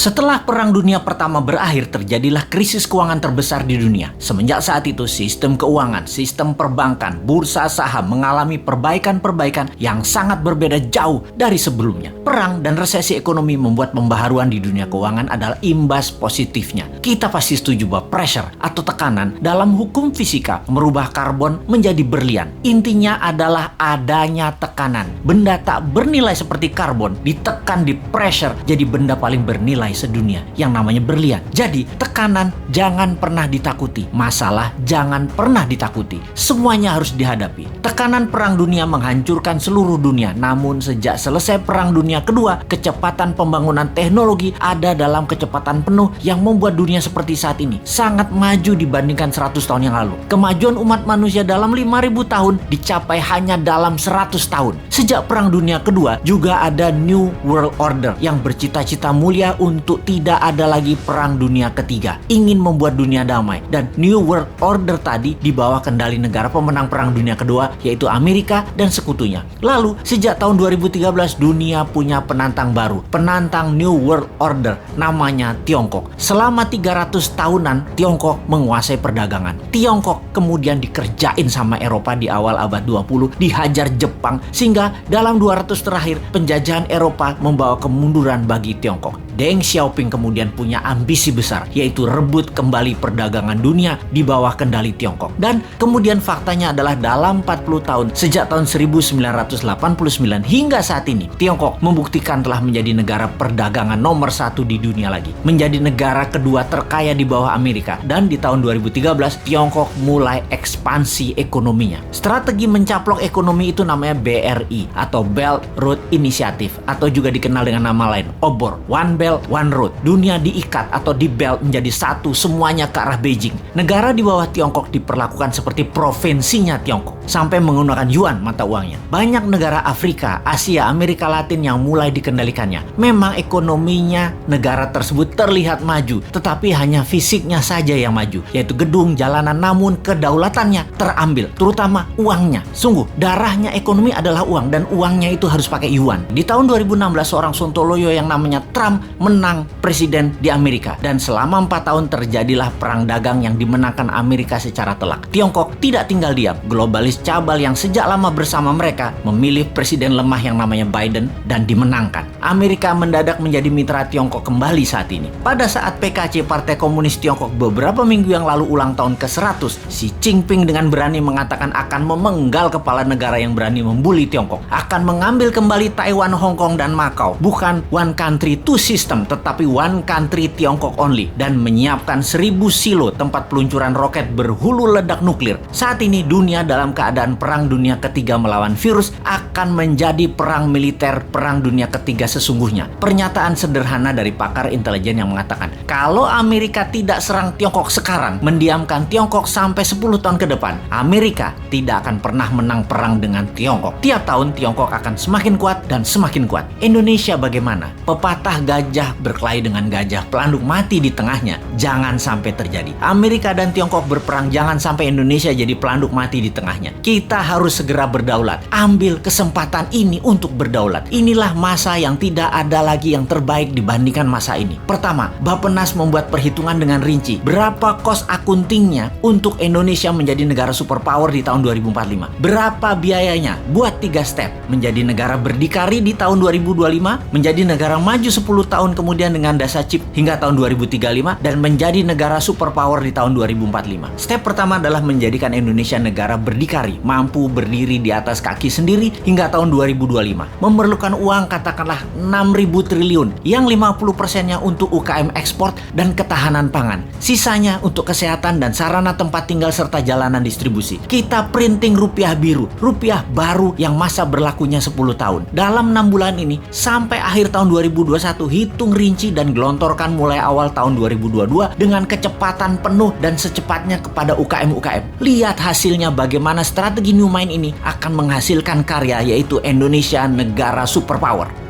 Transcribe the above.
Setelah Perang Dunia Pertama berakhir, terjadilah krisis keuangan terbesar di dunia. Semenjak saat itu, sistem keuangan, sistem perbankan, bursa saham mengalami perbaikan-perbaikan yang sangat berbeda jauh dari sebelumnya. Perang dan resesi ekonomi membuat pembaharuan di dunia keuangan adalah imbas positifnya. Kita pasti setuju bahwa pressure atau tekanan dalam hukum fisika merubah karbon menjadi berlian. Intinya adalah adanya tekanan. Benda tak bernilai seperti karbon ditekan di pressure jadi benda paling bernilai sedunia yang namanya berlian. Jadi tekanan jangan pernah ditakuti, masalah jangan pernah ditakuti, semuanya harus dihadapi. Tekanan Perang Dunia menghancurkan seluruh dunia, namun sejak selesai Perang Dunia Kedua, kecepatan pembangunan teknologi ada dalam kecepatan penuh yang membuat dunia seperti saat ini sangat maju dibandingkan 100 tahun yang lalu. Kemajuan umat manusia dalam 5.000 tahun dicapai hanya dalam 100 tahun. Sejak Perang Dunia Kedua juga ada New World Order yang bercita-cita mulia untuk tidak ada lagi Perang Dunia Ketiga, ingin membuat dunia damai. Dan New World Order tadi di bawah kendali negara pemenang Perang Dunia Kedua, yaitu Amerika dan sekutunya. Lalu sejak tahun 2013 dunia punya penantang baru, penantang New World Order, namanya Tiongkok. Selama 300 tahunan Tiongkok menguasai perdagangan. Tiongkok kemudian dikerjain sama Eropa di awal abad 20, dihajar Jepang, sehingga dalam 200 terakhir penjajahan Eropa membawa kemunduran bagi Tiongkok. Deng Xiaoping kemudian punya ambisi besar, yaitu rebut kembali perdagangan dunia di bawah kendali Tiongkok. Dan kemudian faktanya adalah dalam 40 tahun, sejak tahun 1989 hingga saat ini, Tiongkok membuktikan telah menjadi negara perdagangan nomor 1 di dunia lagi. Menjadi negara kedua terkaya di bawah Amerika. Dan di tahun 2013, Tiongkok mulai ekspansi ekonominya. Strategi mencaplok ekonomi itu namanya BRI atau Belt Road Initiative, atau juga dikenal dengan nama lain, OBOR, One Belt One Road. Dunia diikat atau di belt menjadi satu, semuanya ke arah Beijing. Negara di bawah Tiongkok diperlakukan seperti provinsinya Tiongkok, sampai menggunakan yuan mata uangnya. Banyak negara Afrika, Asia, Amerika Latin yang mulai dikendalikannya. Memang ekonominya negara tersebut terlihat maju, tetapi hanya fisiknya saja yang maju, yaitu gedung, jalanan, namun kedaulatannya terambil, terutama uangnya. Sungguh, darahnya ekonomi adalah uang, dan uangnya itu harus pakai yuan. Di tahun 2016, seorang Sontoloyo yang namanya Trump menang presiden di Amerika, dan selama 4 tahun terjadilah perang dagang yang dimenangkan Amerika secara telak. Tiongkok tidak tinggal diam. Globalis cabal yang sejak lama bersama mereka memilih presiden lemah yang namanya Biden dan dimenangkan. Amerika mendadak menjadi mitra Tiongkok kembali saat ini. Pada saat PKC, Partai Komunis Tiongkok, beberapa minggu yang lalu ulang tahun ke-100, Xi Jinping dengan berani mengatakan akan memenggal kepala negara yang berani membuli Tiongkok, akan mengambil kembali Taiwan, Hong Kong, dan Macau. Bukan one country two system, tetapi one country Tiongkok only, dan menyiapkan 1000 silo tempat peluncuran roket berhulu ledak nuklir. Saat ini dunia dalam keadaan Perang Dunia Ketiga melawan virus akan menjadi perang militer Perang Dunia Ketiga sesungguhnya. Pernyataan sederhana dari pakar intelijen yang mengatakan, kalau Amerika tidak serang Tiongkok sekarang, mendiamkan Tiongkok sampai 10 tahun ke depan, Amerika tidak akan pernah menang perang dengan Tiongkok. Tiap tahun Tiongkok akan semakin kuat dan semakin kuat. Indonesia bagaimana? Pepatah gajah berkelahi dengan gajah, pelanduk mati di tengahnya. Jangan sampai terjadi. Amerika dan Tiongkok berperang, jangan sampai Indonesia jadi pelanduk mati di tengahnya. Kita harus segera berdaulat. Ambil kesempatan ini untuk berdaulat. Inilah masa yang tidak ada lagi yang terbaik dibandingkan masa ini. Pertama, Bappenas membuat perhitungan dengan rinci. Berapa cost accountingnya untuk Indonesia menjadi negara superpower di tahun 2045? Berapa biayanya? Buat 3 step. Menjadi negara berdikari di tahun 2025, menjadi negara maju 10 tahun kemudian dengan dasa chip hingga tahun 2035, dan menjadi negara superpower di tahun 2045. Step pertama adalah menjadikan Indonesia negara berdikari, mampu berdiri di atas kaki sendiri hingga tahun 2025. Memerlukan uang katakanlah 6.000 triliun, yang 50%-nya untuk UKM ekspor dan ketahanan pangan. Sisanya untuk kesehatan dan sarana tempat tinggal serta jalanan distribusi. Kita printing rupiah biru, rupiah baru yang masa berlakunya 10 tahun. Dalam 6 bulan ini sampai akhir tahun 2021, hitung rinci dan gelontorkan mulai awal tahun 2022 dengan kecepatan penuh dan secepatnya kepada UKM-UKM. Lihat hasilnya bagaimana strategi New Mind ini akan menghasilkan karya, yaitu Indonesia negara superpower.